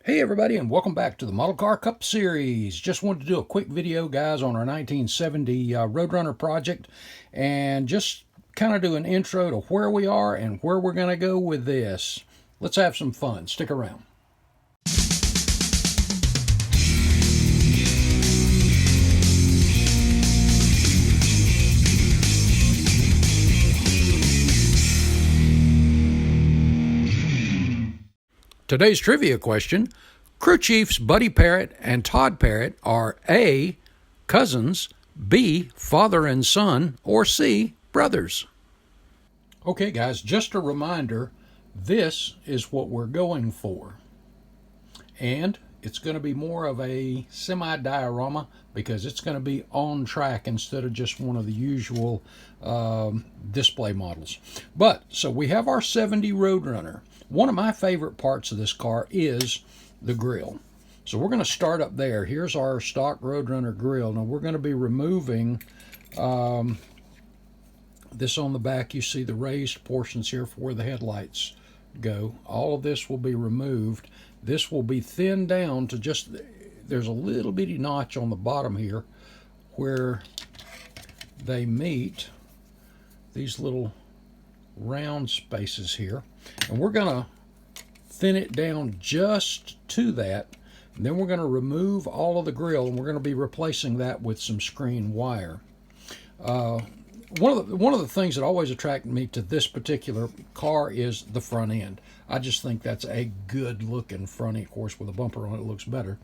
Hey everybody, and welcome back to the Model Car Cup Series. Just wanted to do a quick video, guys, on our 1970 Roadrunner project, and just kind of do an intro to where we are and where we're going to go with this. Let's have some fun. Stick around. Today's trivia question: crew chiefs Buddy Parrott and Todd Parrott are A, cousins, B, father and son, or C, brothers? Okay, guys, just a reminder, this is what we're going for. And it's going to be more of a semi-diorama because it's going to be on track instead of just one of the usual display models. But, so we have our 70 Roadrunner. One of my favorite parts of this car is the grille. So we're going to start up there. Here's our stock Roadrunner grille. Now we're going to be removing this on the back. You see the raised portions here for where the headlights go. All of this will be removed. This will be thinned down to just, there's a little bitty notch on the bottom here where they meet these little round spaces here, and we're going to thin it down just to that, and then we're going to remove all of the grille, and we're going to be replacing that with some screen wire. One of the things that always attracted me to this particular car is the front end. I just think that's a good looking front end. Of course, with a bumper on it, it looks better.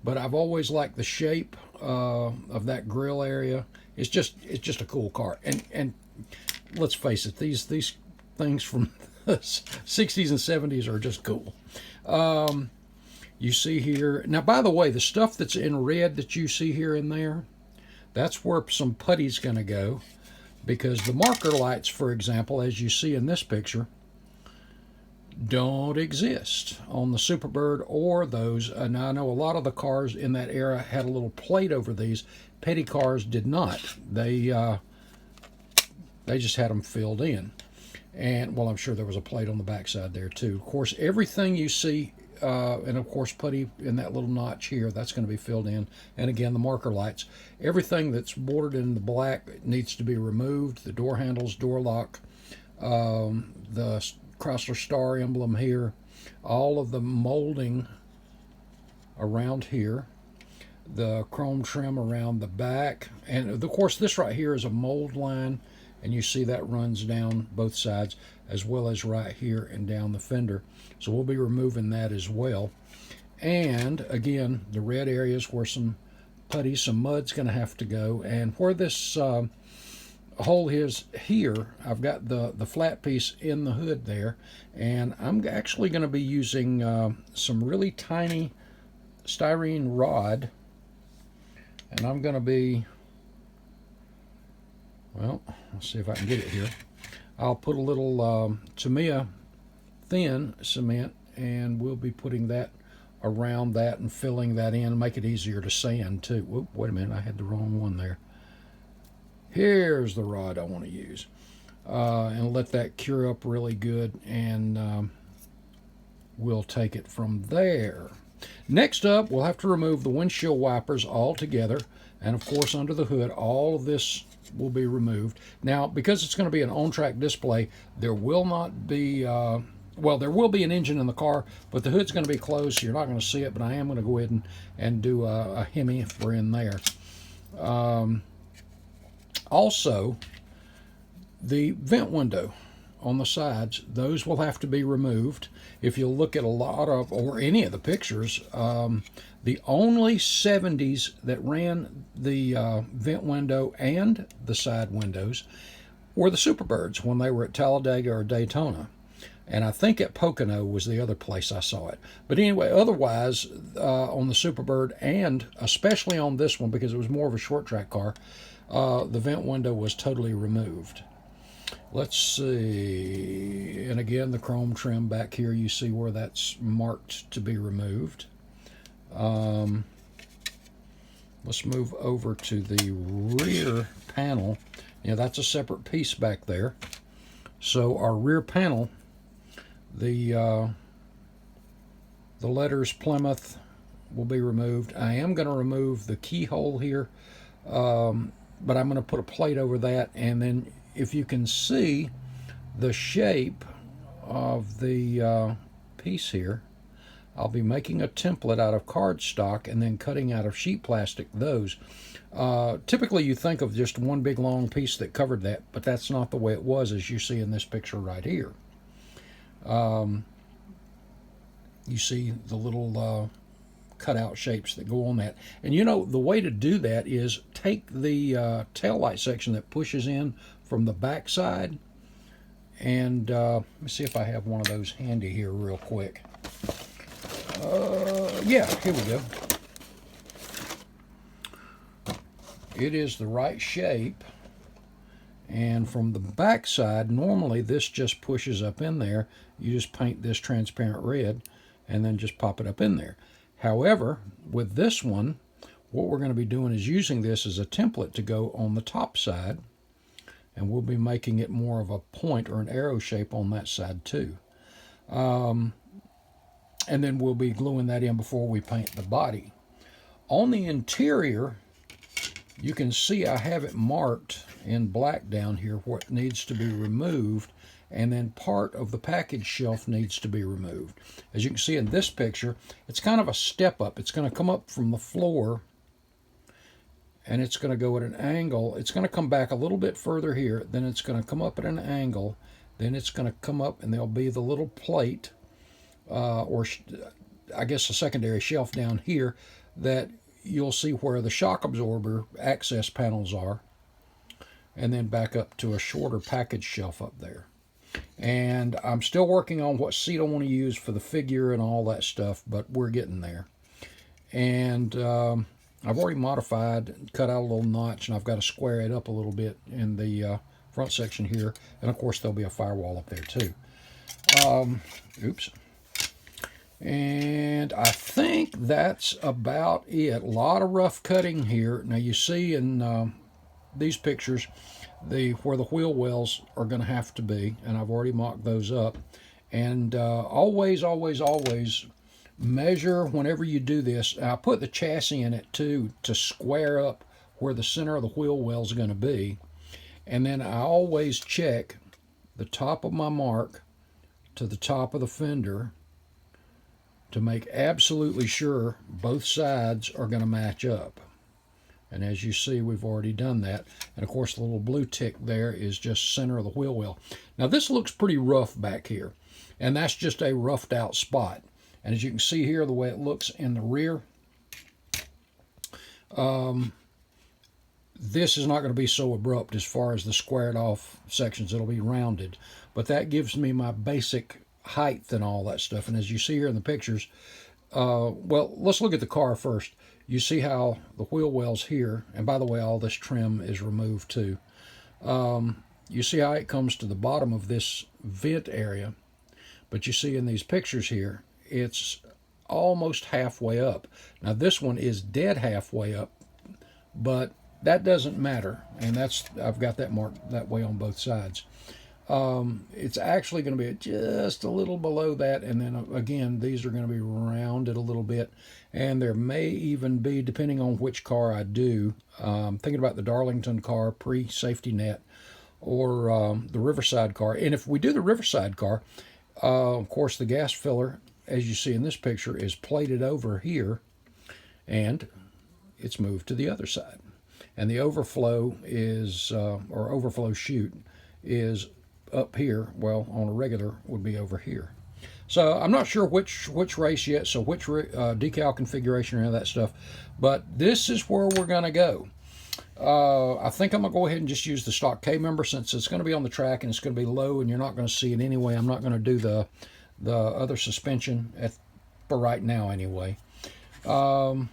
But I've always liked the shape of that grille area. It's just a cool car. And let's face it, these things from the 60s and 70s are just cool. You see here, now by the way, the stuff that's in red that you see here and there, that's where some putty's going to go, because the marker lights, for example, as you see in this picture, don't exist on the Superbird or those. Now I know a lot of the cars in that era had a little plate over these. Petty cars did not. They just had them filled in. And, well, I'm sure there was a plate on the backside there too. Of course, everything you see, and of course putty in that little notch here, that's going to be filled in. And again, the marker lights. Everything that's bordered in the black needs to be removed. The door handles, door lock, the Chrysler Star emblem here, all of the molding around here, the chrome trim around the back, and of course this right here is a mold line, and you see that runs down both sides as well as right here and down the fender. So we'll be removing that as well. And again, the red areas where some putty, some mud's going to have to go, and where this hole is here, I've got the flat piece in the hood there, and I'm actually going to be using some really tiny styrene rod, and I'm going to be, well, let's see if I can get it here. I'll put a little Tamiya thin cement, and we'll be putting that around that and filling that in, make it easier to sand too. Whoop, wait a minute, I had the wrong one there. Here's the rod I want to use, and let that cure up really good, and we'll take it from there. Next up, we'll have to remove the windshield wipers all together, and of course under the hood all of this will be removed. Now, because it's going to be an on-track display, there will not be well, there will be an engine in the car, but the hood's going to be closed, so you're not going to see it, but I am going to go ahead and do a Hemi if we're in there. Also, the vent window on the sides, those will have to be removed. If you look at a lot of, or any of the pictures, the only 70s that ran the vent window and the side windows were the Superbirds when they were at Talladega or Daytona. And I think at Pocono was the other place I saw it. But anyway, otherwise, on the Superbird, and especially on this one because it was more of a short track car, the vent window was totally removed. Let's see, and again the chrome trim back here, you see where that's marked to be removed. Let's move over to the rear panel. That's a separate piece back there. So our rear panel, the The letters Plymouth will be removed. I am going to remove the keyhole here, but I'm going to put a plate over that, and then if you can see the shape of the piece here, I'll be making a template out of cardstock and then cutting out of sheet plastic those. Typically you think of just one big long piece that covered that, but that's not the way it was, as you see in this picture right here. You see the little cutout shapes that go on that. And you know, the way to do that is take the tail light section that pushes in from the back side, and let me see if I have one of those handy here real quick. Yeah, here we go. It is the right shape, and from the back side, normally this just pushes up in there. You just paint this transparent red and then just pop it up in there. However, with this one, what we're going to be doing is using this as a template to go on the top side, and we'll be making it more of a point or an arrow shape on that side too. And then we'll be gluing that in before we paint the body. On the interior, you can see I have it marked in black down here what needs to be removed, and then part of the package shelf needs to be removed. As you can see in this picture, it's kind of a step up. It's going to come up from the floor, and it's going to go at an angle. It's going to come back a little bit further here, then it's going to come up at an angle, then it's going to come up, and there'll be the little plate, or I guess a secondary shelf down here, that you'll see where the shock absorber access panels are, and then back up to a shorter package shelf up there. And I'm still working on what seat I want to use for the figure and all that stuff, but we're getting there. And I've already modified, cut out a little notch, and I've got to square it up a little bit in the front section here. And of course there'll be a firewall up there too. Oops. And I think that's about it. A lot of rough cutting here. Now you see in these pictures where the wheel wells are going to have to be, and I've already mocked those up. And always measure whenever you do this. I put the chassis in it too to square up where the center of the wheel well is going to be. And then I always check the top of my mark to the top of the fender to make absolutely sure both sides are going to match up. And as you see, we've already done that. And of course, the little blue tick there is just center of the wheel well. Now this looks pretty rough back here, and that's just a roughed out spot. And as you can see here, the way it looks in the rear, this is not going to be so abrupt as far as the squared off sections. It'll be rounded, but that gives me my basic height and all that stuff. And as you see here in the pictures, well, let's look at the car first. You see how the wheel wells here, and by the way, all this trim is removed too. You see how it comes to the bottom of this vent area, but you see in these pictures here, it's almost halfway up. Now this one is dead halfway up, but that doesn't matter, and I've got that marked that way on both sides. It's actually going to be just a little below that, and then again, these are going to be rounded a little bit, and there may even be, depending on which car I do, thinking about the Darlington car pre-safety net, or the Riverside car. And if we do the Riverside car, of course the gas filler, as you see in this picture, is plated over here, and it's moved to the other side. And the overflow is, or overflow chute is up here. Well, on a regular would be over here. So I'm not sure which race yet, so which decal configuration or any of that stuff, but this is where we're going to go. I think I'm going to go ahead and just use the stock K member, since it's going to be on the track and it's going to be low and you're not going to see it anyway. I'm not going to do the other suspension for right now anyway. I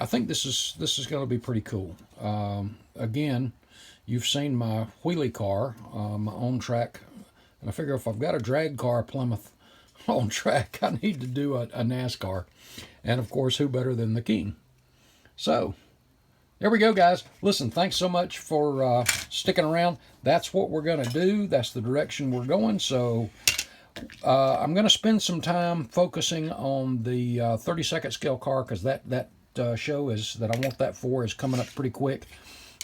think this is going to be pretty cool. Again, you've seen my wheelie car, my on track, and I figure if I've got a drag car Plymouth on track, I need to do a NASCAR. And of course, who better than the king? So there we go, guys. Listen, thanks so much for sticking around. That's what we're going to do. That's the direction we're going. So I'm going to spend some time focusing on the 32nd scale car, because that show that I want that for is coming up pretty quick.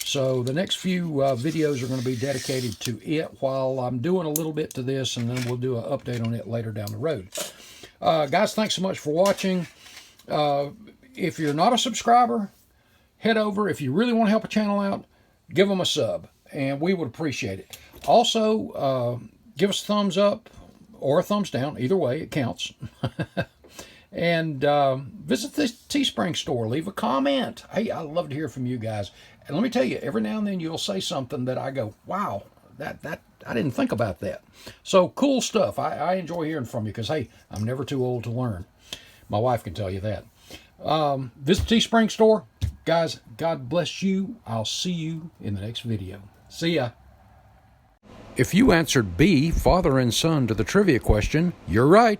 So the next few videos are going to be dedicated to it, while I'm doing a little bit to this, and then we'll do an update on it later down the road. Guys, thanks so much for watching. If you're not a subscriber, head over. If you really want to help a channel out, give them a sub, and we would appreciate it. Also, give us a thumbs up or a thumbs down. Either way, it counts. And visit the Teespring store. Leave a comment. Hey, I love to hear from you guys. And let me tell you, every now and then you'll say something that I go, wow, that I didn't think about that. So cool stuff. I enjoy hearing from you, because, hey, I'm never too old to learn. My wife can tell you that. Visit Teespring store. Guys, God bless you. I'll see you in the next video. See ya. If you answered B, father and son, to the trivia question, you're right.